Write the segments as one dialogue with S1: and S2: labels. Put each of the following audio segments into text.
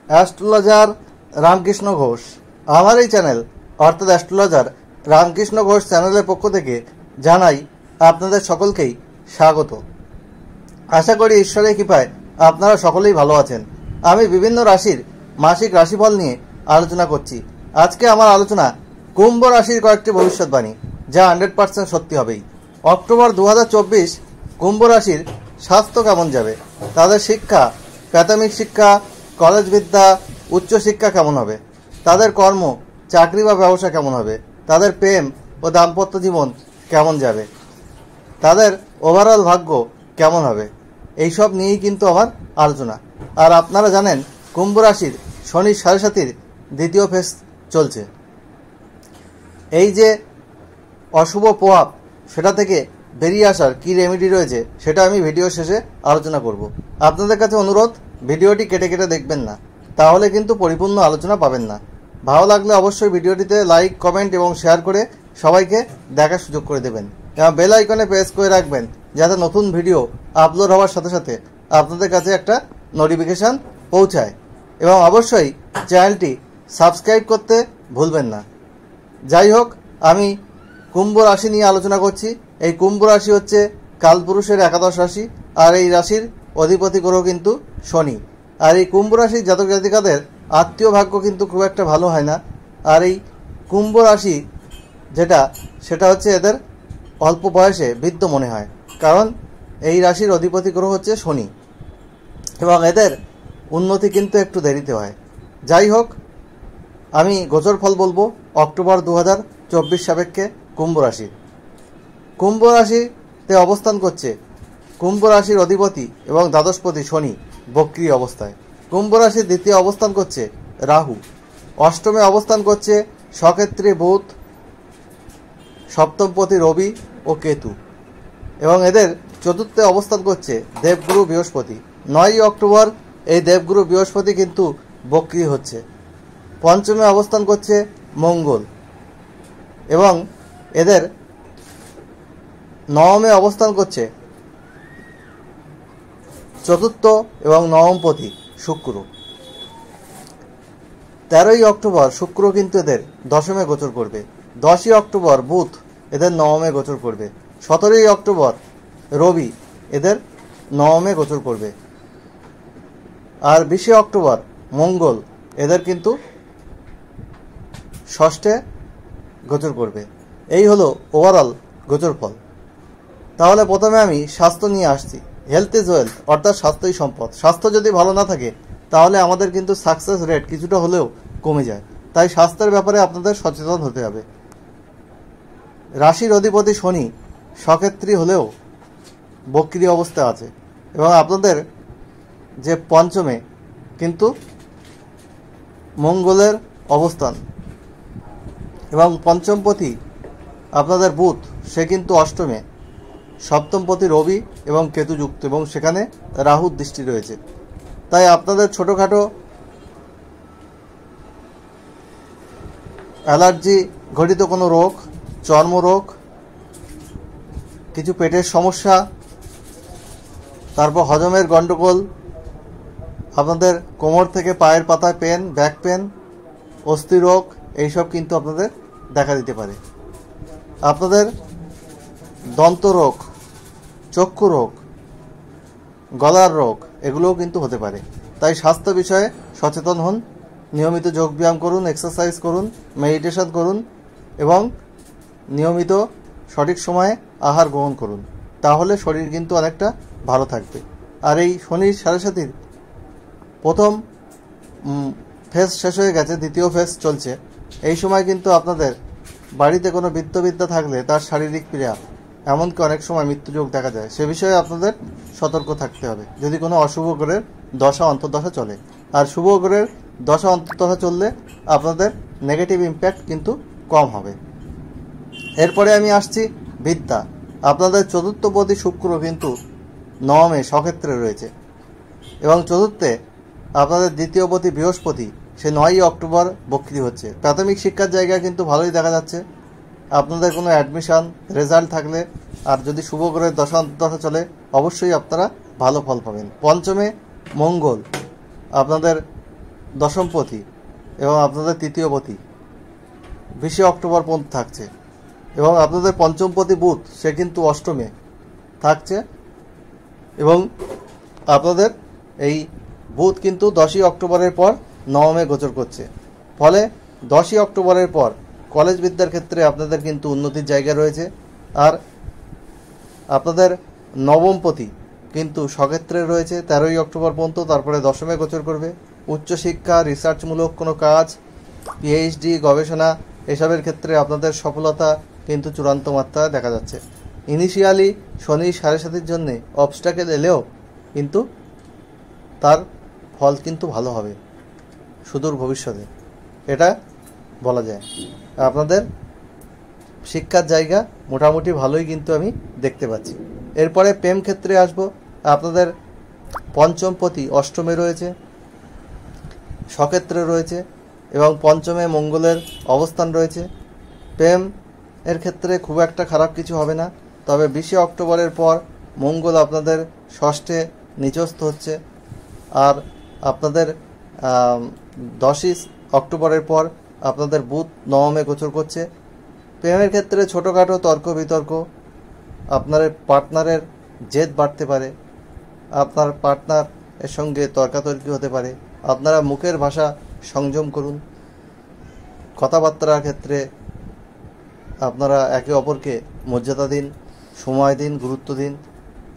S1: Astrologer Ramakrishna Ghosh. আমার এই channel অর্থাৎ অ্যাস্ট্রোলজার রামকৃষ্ণ ঘোষ চ্যানেলের পক্ষ থেকে জানাই আপনাদের সকলকেই স্বাগত। আশা করি ঈশ্বরের কৃপায় আপনারা সকলেই ভালো আছেন। আমি বিভিন্ন রাশির মাসিক রাশিফল নিয়ে আলোচনা করছি। আজকে আমার আলোচনা কুম্ভ রাশির কয়েকটি ভবিষ্যৎবাণী, যা 100% সত্যি হবেই। অক্টোবর 2024 কুম্ভ রাশির স্বাস্থ্য কেমন যাবে, তাদের শিক্ষা, প্রাথমিক শিক্ষা, কলেজ বিদ্যা, উচ্চশিক্ষা কেমন হবে, তাদের কর্ম, চাকরি বা ব্যবসা কেমন হবে, তাদের প্রেম ও দাম্পত্য জীবন কেমন যাবে, তাদের ওভারঅল ভাগ্য কেমন হবে, এইসব নিয়েই কিন্তু আমার আলোচনা। আর আপনারা জানেন কুম্ভ রাশির শনির 7.5 দ্বিতীয় ফেজ চলছে। এই যে অশুভ প্রভাব, সেটা থেকে বেরিয়ে আসার কী রেমেডি রয়েছে সেটা আমি ভিডিও শেষে আলোচনা করব। আপনাদের কাছে অনুরোধ, ভিডিওটি কেটে কেটে দেখবেন না, তাহলে কিন্তু পরিপূর্ণ আলোচনা পাবেন না। ভালো লাগলে অবশ্যই ভিডিওটিতে লাইক, কমেন্ট এবং শেয়ার করে সবাইকে দেখার সুযোগ করে দেবেন এবং বেল আইকনে প্রেস করে রাখবেন, যাতে নতুন ভিডিও আপলোড হওয়ার সাথে সাথে আপনাদের কাছে একটা নোটিফিকেশান পৌঁছায়। এবং অবশ্যই চ্যানেলটি সাবস্ক্রাইব করতে ভুলবেন না। যাই হোক, আমি কুম্ভ রাশি নিয়ে আলোচনা করছি। এই কুম্ভ রাশি হচ্ছে কালপুরুষের একাদশ রাশি, আর এই রাশির অধিপতি গ্রহ কিন্তু শনি। আর এই কুম্ভ রাশির জাতক জাতিকাদের আত্মীয় ভাগ্য কিন্তু খুব একটা ভালো হয় না। আর এই কুম্ভ রাশি সেটা হচ্ছে এদের অল্প বয়সে বৃদ্ধ মনে হয়, কারণ এই রাশির অধিপতি গ্রহ হচ্ছে শনি, এবং এদের উন্নতি কিন্তু একটু দেরিতে হয়। যাই হোক, আমি গোচর ফল বলবো অক্টোবর 2024 সাপেক্ষে কুম্ভ রাশি। কুম্ভ রাশিতে অবস্থান করছে কুম্ভ রাশির অধিপতি এবং দ্বাদশপতি শনি বক্রী অবস্থায়। কুম্ভ রাশির দ্বিতীয় অবস্থান করছে রাহু, অষ্টমে অবস্থান করছে স্বক্ষেত্রে বুধ, সপ্তমপতি রবি ও কেতু, এবং এদের চতুর্থে অবস্থান করছে দেবগুরু বৃহস্পতি। 9 অক্টোবর এই দেবগুরু বৃহস্পতি কিন্তু বক্রী হচ্ছে। পঞ্চমে অবস্থান করছে মঙ্গল, এবং এদের নবমে অবস্থান করছে চতুর্থ এবং নবমপতি শুক্র। 13 অক্টোবর শুক্র কিন্তু এদের দশমে গোচর করবে। 10 অক্টোবর বুধ এদের নবমে গোচর করবে। 17 অক্টোবর রবি এদের নবমে গোচর করবে। আর 20 অক্টোবর মঙ্গল এদের কিন্তু ষষ্ঠে গোচর করবে। এই হলো ওভারঅল গোচর ফল। তাহলে প্রথমে আমি স্বাস্থ্য নিয়ে আসছি। হেলথ ইজ ওয়েলথ, অর্থাৎ স্বাস্থ্যই সম্পদ। স্বাস্থ্য যদি ভালো না থাকে তাহলে আমাদের কিন্তু সাকসেস রেট কিছুটা হলেও কমে যায়। তাই স্বাস্থ্যের ব্যাপারে আপনাদের সচেতন হতে হবে। রাশির অধিপতি শনি স্বক্ষেত্রী হলেও বক্রী অবস্থায় আছে, এবং আপনাদের যে পঞ্চমে কিন্তু মঙ্গলের অবস্থান, এবং পঞ্চমপতি আপনাদের বুধ, সে কিন্তু অষ্টমে, সপ্তমপতি রবি এবং কেতু যুক্ত, এবং সেখানে রাহুর দৃষ্টি রয়েছে। তাই আপনাদের ছোটোখাটো অ্যালার্জি ঘটিত কোনো রোগ, চর্মরোগ, কিছু পেটের সমস্যা, তারপর হজমের গণ্ডগোল, আপনাদের কোমর থেকে পায়ের পাতায় পেন, ব্যাক পেন, অস্থি রোগ, এইসব কিন্তু আপনাদের দেখা দিতে পারে। আপনাদের দন্ত রোগ, চক্ষু রোগ, গলার রোগ, এগুলোও কিন্তু হতে পারে। তাই স্বাস্থ্য বিষয়ে সচেতন হন, নিয়মিত যোগব্যায়াম করুন, এক্সারসাইজ করুন, মেডিটেশন করুন, এবং নিয়মিত সঠিক সময়ে আহার গ্রহণ করুন, তাহলে শরীর কিন্তু অনেকটা ভালো থাকবে। আর এই শনির 7.5 প্রথম ফেজ শেষ হয়ে গেছে, দ্বিতীয় ফেজ চলছে। এই সময় কিন্তু আপনাদের বাড়িতে কোনো বৃত্তবিদ্যা থাকলে তার শারীরিক ক্রিয়া, এমনকি অনেক সময় মৃত্যুযোগ দেখা যায়। সে বিষয়ে আপনাদের সতর্ক থাকতে হবে যদি কোনো অশুভ গ্রহের দশা অন্তর্দশা চলে। আর শুভ গ্রহের দশা অন্তর্দশা চললে আপনাদের নেগেটিভ ইম্প্যাক্ট কিন্তু কম হবে। এরপরে আমি আসছি বিদ্যা। আপনাদের চতুর্থপতি শুক্র কিন্তু নবমে স্বক্ষেত্রে রয়েছে, এবং চতুর্থে আপনাদের দ্বিতীয়পতি বৃহস্পতি, সে 9 অক্টোবর বক্রী হচ্ছে। প্রাথমিক শিক্ষার জায়গায় কিন্তু ভালোই দেখা যাচ্ছে। আপনাদের কোনো অ্যাডমিশান রেজাল্ট থাকলে, আর যদি শুভ গ্রহের দশা অন্তর্দশা চলে, অবশ্যই আপনারা ভালো ফল পাবেন। পঞ্চমে মঙ্গল আপনাদের দশমপতি এবং আপনাদের তৃতীয়পতি 20 অক্টোবর পর্যন্ত থাকছে, এবং আপনাদের পঞ্চমপতি বুধ সে কিন্তু অষ্টমে থাকছে, এবং আপনাদের এই বুধ কিন্তু 10ই অক্টোবরের পর নবমে গোচর করছে। ফলে 10ই অক্টোবরের পর কলেজ বিদ্যার ক্ষেত্রে আপনাদের কিন্তু উন্নতির জায়গা রয়েছে। আর আপনাদের নবমপতি কিন্তু স্বক্ষেত্রে রয়েছে 13ই অক্টোবর পর্যন্ত, তারপরে দশমে গোচর করবে। উচ্চশিক্ষা, রিসার্চমূলক কোনো কাজ, পিএইচডি, গবেষণা এসবের ক্ষেত্রে আপনাদের সফলতা কিন্তু চূড়ান্ত মাত্রায় দেখা যাচ্ছে। ইনিশিয়ালি শনি 7.5-এর জন্য অবস্ট্যাকেল এলেও কিন্তু তার ফল কিন্তু ভালো হবে সুদূর ভবিষ্যতে, এটা বলা যায়। আপনাদের শিক্ষার জায়গা মোটামুটি ভালোই কিন্তু আমি দেখতে পাচ্ছি। এরপরে প্রেম ক্ষেত্রে আসব। আপনাদের পঞ্চমপতি অষ্টমে রয়েছে, স্বক্ষেত্রে রয়েছে, এবং পঞ্চমে মঙ্গলের অবস্থান রয়েছে। প্রেম এর ক্ষেত্রে খুব একটা খারাপ কিছু হবে না, তবে 20 অক্টোবরের পর মঙ্গল আপনাদের ষষ্ঠে নিচস্থ হচ্ছে। আর আপনাদের 10ই অক্টোবরের পর আপনাদের বুধ নবমে গোচর করছে। প্রেমের ক্ষেত্রে ছোটোখাটো তর্ক বিতর্ক, আপনার পার্টনারের জেদ বাড়তে পারে, আপনার পার্টনার এর সঙ্গে তর্কাতর্কি হতে পারে। আপনারা মুখের ভাষা সংযম করুন, কথাবার্তার ক্ষেত্রে আপনারা একে অপরকে মর্যাদা দিন, সময় দিন, গুরুত্ব দিন।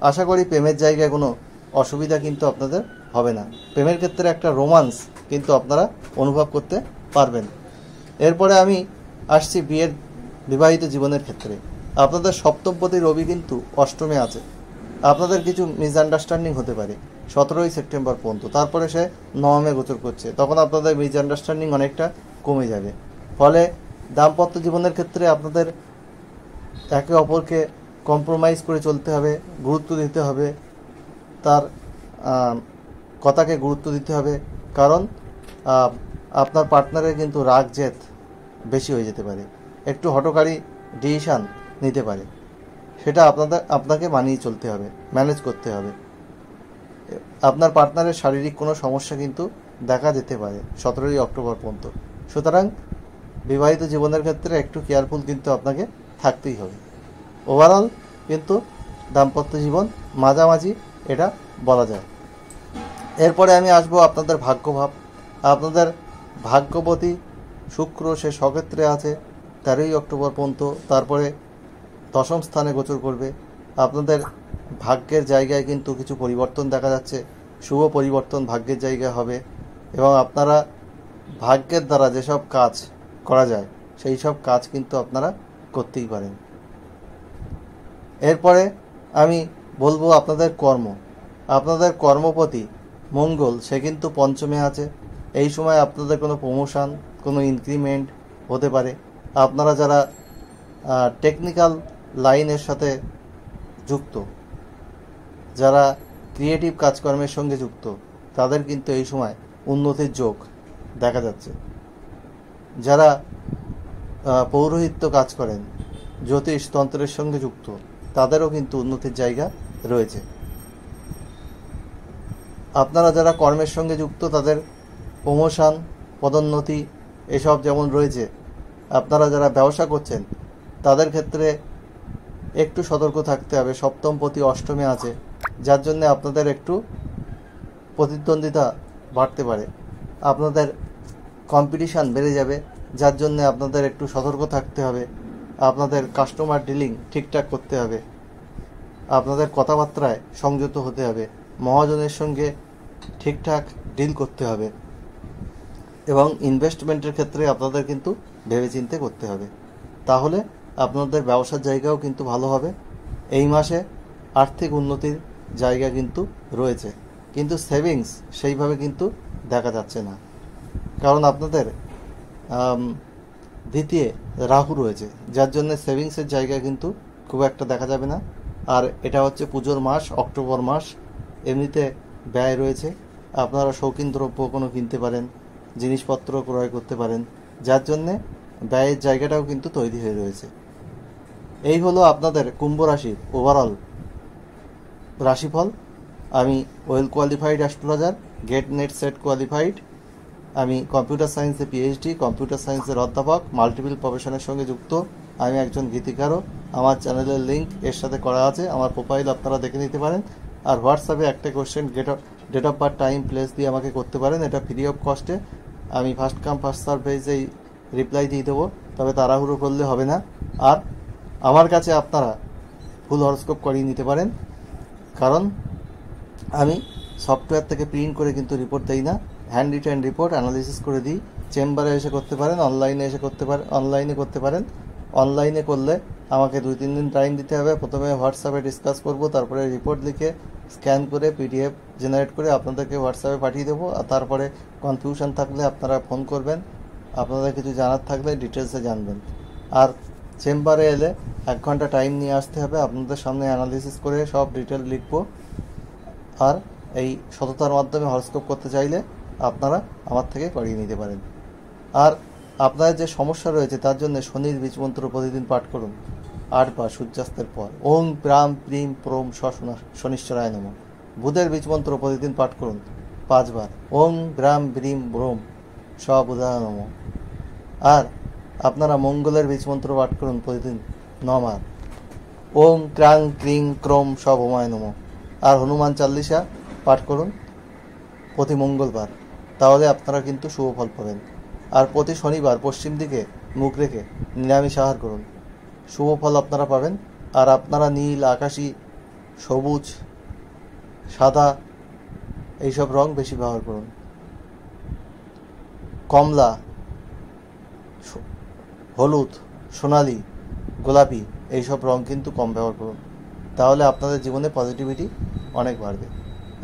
S1: আশা করি প্রেমের জায়গায় কোনো অসুবিধা কিন্তু আপনাদের হবে না। প্রেমের ক্ষেত্রে একটা রোমান্স কিন্তু আপনারা অনুভব করতে পারবেন। এরপরে আমি আসছি বিবাহিত জীবনের ক্ষেত্রে। আপনাদের সপ্তমপতি রবি কিন্তু অষ্টমে আছে। আপনাদের কিছু মিসআন্ডারস্ট্যান্ডিং হতে পারে 17ই সেপ্টেম্বর পর্যন্ত, তারপরে সে নবমে গোচর করছে, তখন আপনাদের মিসআন্ডারস্ট্যান্ডিং অনেকটা কমে যাবে। ফলে দাম্পত্য জীবনের ক্ষেত্রে আপনাদের একে অপরকে কম্প্রোমাইজ করে চলতে হবে, গুরুত্ব দিতে হবে, তার কথাকে গুরুত্ব দিতে হবে। কারণ আপনার পার্টনারের কিন্তু রাগ জেদ বেশি হয়ে যেতে পারে, একটু হঠকারী ডিসিশান নিতে পারে, সেটা আপনাকে মানিয়ে চলতে হবে, ম্যানেজ করতে হবে। আপনার পার্টনারের শারীরিক কোনো সমস্যা কিন্তু দেখা যেতে পারে 17ই অক্টোবর পর্যন্ত। সুতরাং বিবাহিত জীবনের ক্ষেত্রে একটু কেয়ারফুল কিন্তু আপনাকে থাকতেই হবে। ওভারঅল কিন্তু দাম্পত্য জীবন মাঝামাঝি এটা বলা যায়। এরপরে আমি আসবো আপনাদের ভাগ্যভাব। আপনাদের ভাগ্যপতি শুক্র সে স্বক্ষেত্রে আছে 13ই অক্টোবর পর্যন্ত, তারপরে দশম স্থানে গোচর করবে। আপনাদের ভাগ্যের জায়গায় কিন্তু কিছু পরিবর্তন দেখা যাচ্ছে, শুভ পরিবর্তন ভাগ্যের জায়গায় হবে, এবং আপনারা ভাগ্যের দ্বারা যেসব কাজ করা যায় সেই সব কাজ কিন্তু আপনারা করতেই পারেন। এরপরে আমি বলবো আপনাদের কর্ম। আপনাদের কর্মপতি মঙ্গল সে কিন্তু পঞ্চমে আছে। এই সময় আপনাদের কোনো প্রমোশন, কোনো ইনক্রিমেন্ট হতে পারে। আপনারা যারা টেকনিক্যাল লাইনের সাথে যুক্ত, যারা ক্রিয়েটিভ কাজকর্মের সঙ্গে যুক্ত, তাদের কিন্তু এই সময় উন্নতির যোগ দেখা যাচ্ছে। যারা পৌরোহিত্য কাজ করেন, জ্যোতিষ তন্ত্রের সঙ্গে যুক্ত, তাদেরও কিন্তু উন্নতির জায়গা রয়েছে। আপনারা যারা কর্মের সঙ্গে যুক্ত, তাদের প্রমোশন, পদোন্নতি এসব যেমন রয়েছে। আপনারা যারা ব্যবসা করছেন তাদের ক্ষেত্রে একটু সতর্ক থাকতে হবে। সপ্তমপতি অষ্টমে আছে, যার জন্য আপনাদের একটু প্রতিদ্বন্দ্বিতা বাড়তে পারে, আপনাদের কম্পিটিশান বেড়ে যাবে, যার জন্য আপনাদের একটু সতর্ক থাকতে হবে। আপনাদের কাস্টমার ডিলিং ঠিকঠাক করতে হবে, আপনাদের কথাবার্তায় সংযত হতে হবে, মহাজনের সঙ্গে ঠিকঠাক ডিল করতে হবে, এবং ইনভেস্টমেন্টের ক্ষেত্রে আপনাদের কিন্তু ভেবেচিন্তে করতে হবে। তাহলে আপনাদের ব্যবসার জায়গাও কিন্তু ভালো হবে। এই মাসে আর্থিক উন্নতির জায়গা কিন্তু রয়েছে, কিন্তু সেভিংস সেইভাবে কিন্তু দেখা যাচ্ছে না, কারণ আপনাদের দ্বিতীয় রাহু রয়েছে, যার জন্য সেভিংসের জায়গা কিন্তু খুব একটা দেখা যাবে না। আর এটা হচ্ছে পুজোর মাস, অক্টোবর মাস, এমনিতে ব্যয় রয়েছে। আপনারা শৌখিন দ্রব্য কোনো কিনতে পারেন, জিনিসপত্র ক্রয় করতে পারেন, যার জন্যে ব্যয়ের জায়গাটাও কিন্তু তৈরি হয়ে রয়েছে। এই হলো আপনাদের কুম্ভ রাশির ওভারঅল রাশিফল। আমি well qualified astrologer, GATE NET SET qualified. আমি কম্পিউটার সায়েন্সে পিএইচডি, কম্পিউটার সায়েন্সের অধ্যাপক, মাল্টিপল প্রফেশনের সঙ্গে যুক্ত। আমি একজন গীতিকারও। আমার চ্যানেলের লিঙ্ক এর সাথে করা আছে, আমার প্রোফাইল আপনারা দেখে নিতে পারেন। আর হোয়াটসঅ্যাপে একটা question date of birth, time, place দিয়ে আমাকে করতে পারেন। এটা ফ্রি অফ কস্টে। আমি ফার্স্ট কাম ফার্স্ট সার্ভ বেসেই রিপ্লাই দিয়ে দেবো, তবে তাড়াহুড়ো করলে হবে না। আর আমার কাছে আপনারা ফুল হরস্কোপ করিয়ে নিতে পারেন, কারণ আমি সফটওয়্যার থেকে প্রিন্ট করে কিন্তু রিপোর্ট দেই না, হ্যান্ড রিটেন রিপোর্ট অ্যানালিসিস করে দিই। চেম্বারে এসে করতে পারেন, অনলাইনে এসে করতে পারেন, অনলাইনে করতে পারেন। অনলাইনে করলে আমাকে 2-3 দিন টাইম দিতে হবে। প্রথমে হোয়াটসঅ্যাপে ডিসকাস করব, তারপরে রিপোর্ট লিখে স্ক্যান করে পিডিএফ জেনারেট করে আপনাদেরকে হোয়াটসঅ্যাপে পাঠিয়ে দেবো। আর তারপরে কনফিউশন থাকলে আপনারা ফোন করবেন, আপনাদের কিছু জানার থাকলে ডিটেলসে জানবেন। আর চেম্বারে এলে 1 ঘন্টা টাইম নিয়ে আসতে হবে, আপনাদের সামনে অ্যানালিসিস করে সব ডিটেল লিখব। আর এই সততার মাধ্যমে হরস্কোপ করতে চাইলে আপনারা আমার থেকে করিয়ে নিতে পারেন। আর আপনার যে সমস্যা রয়েছে তার জন্য শনির বীজমন্ত্র প্রতিদিন পাঠ করুন 8 বার সূর্যাস্তের পর। ওং প্রাম প্রিম প্রোম শনিশ্চরায় নমঃ। বুধের বীজমন্ত্র প্রতিদিন পাঠ করুন 5 বার। ওং ব্রাম ব্রিম ব্রোম বুধায় নমঃ। আর আপনারা মঙ্গলের বীজমন্ত্র পাঠ করুন প্রতিদিন 9 বার। ওং ক্রাং ক্রিং ক্রোম ভৌমায় নমঃ। আর হনুমান চাল্লিশা পাঠ করুন প্রতি মঙ্গলবার, তাহলে আপনারা কিন্তু শুভ ফল পাবেন। আর প্রতি শনিবার পশ্চিম দিকে মুখ রেখে নিরামিষ আহার করুন, শুভ ফল আপনারা পাবেন। আর আপনারা নীল, আকাশি, সবুজ, সাদা এইসব রং বেশি ব্যবহার করুন। কমলা, হলুদ, সোনালি, গোলাপি এইসব রং কিন্তু কম ব্যবহার করুন, তাহলে আপনাদের জীবনে পজিটিভিটি অনেক বাড়বে,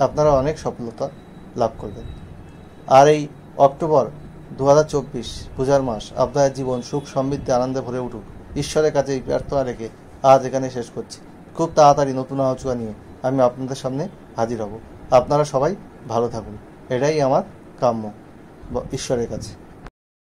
S1: আপনারা অনেক সফলতা লাভ করবেন। আর এই অক্টোবর 2024 পূজার মাস আপনাদের জীবন সুখ, সমৃদ্ধি, আনন্দে ভরে উঠুক, ঈশ্বরের কাছে এই প্রার্থনা রেখে আজ এখানে শেষ করছি। খুব তাড়াতাড়ি নতুন আলোচনা নিয়ে আমি আপনাদের সামনে হাজির হব। আপনারা সবাই ভালো থাকুন, এটাই আমার কাম্য ঈশ্বরের কাছে।